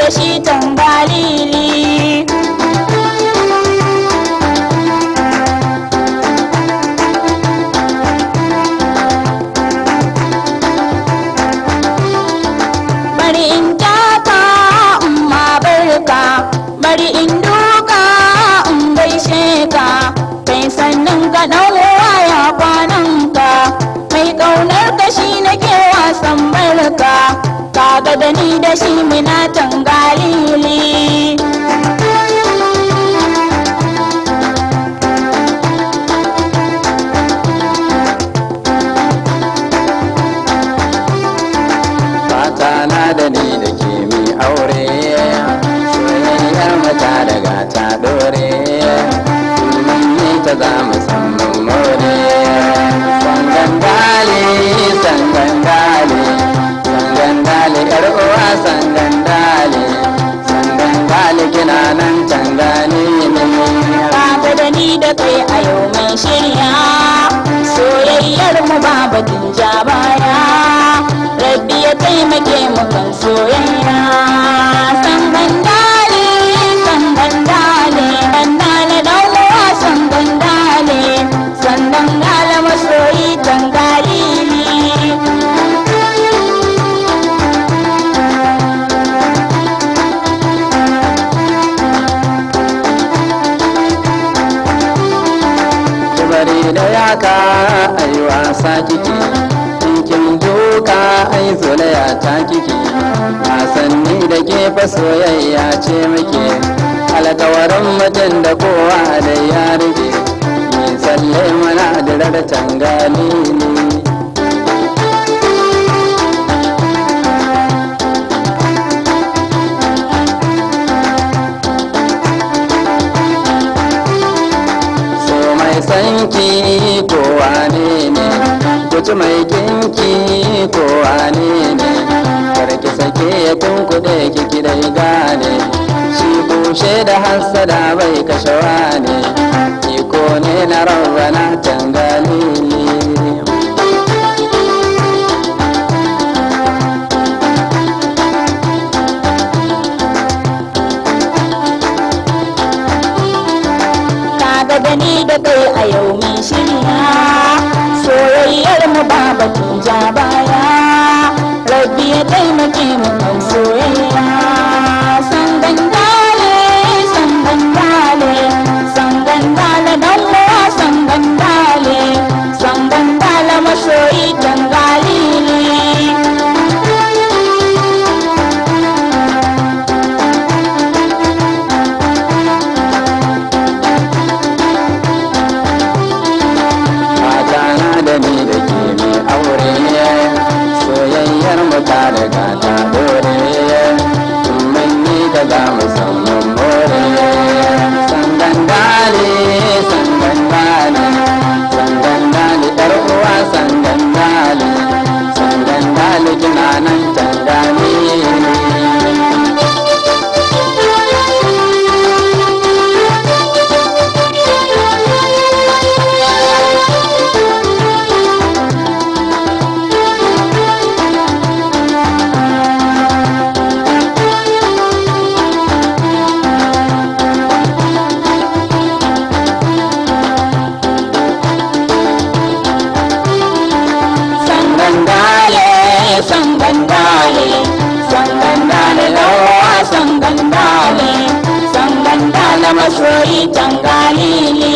da shi tambalili. Bari in taka umma barka, bari in duka in gaishe ka, kai sannan ka ɗan waya kwanan ka, mai ƙaunar ka shi nake wasan barka, kaga da ni da shi muna tangalili. Fata na da ni da ke mi aure, soyayyar mata daga ta dore, ni ta za mu san mun more. Sangandale, sangandale, sangandale, yar uwa sangandale, sangandale kina nan tangane ne. Kaga da ni da kai a yau mai shirya, soyayyar mu ba batun ja baya, rabbi ya taimake mu kan soyayya. Sangandale, sangandale, dandale dan uwa sangandale, sangandale masoyi tangalili. Bari da yaka ai wasa kike, kin duka ai zolaya ta kike, wasanni da ke fa soyayya ce muke, alkawarin mutum da kowa da ya rike, ni tsalle mana dirar tangalili. Sanki ko wane ne, guji mai kinki ko wane ne, karki sake ya tunkuɗe kiki dai gane, shi bushe da hassada bai kashe wane, iko ne na rabbana tangalili. Da ni da kai a yau min shirya, soyayyar mu ba batun ja baya, rabbi ya taimake mu kan soyayya. Sangandale, sangandale, sangandale dan uwa sangandale, sangandale masoyi tangalili. Ta daga ta dore, mun ni da za mu san mun more. Sangandale, sangandale, sangandale, yar uwa sangandale, sangandale kina nan tangalili. Sangandale, sangandale lawa sangandale, sangandale masoyi tangalili.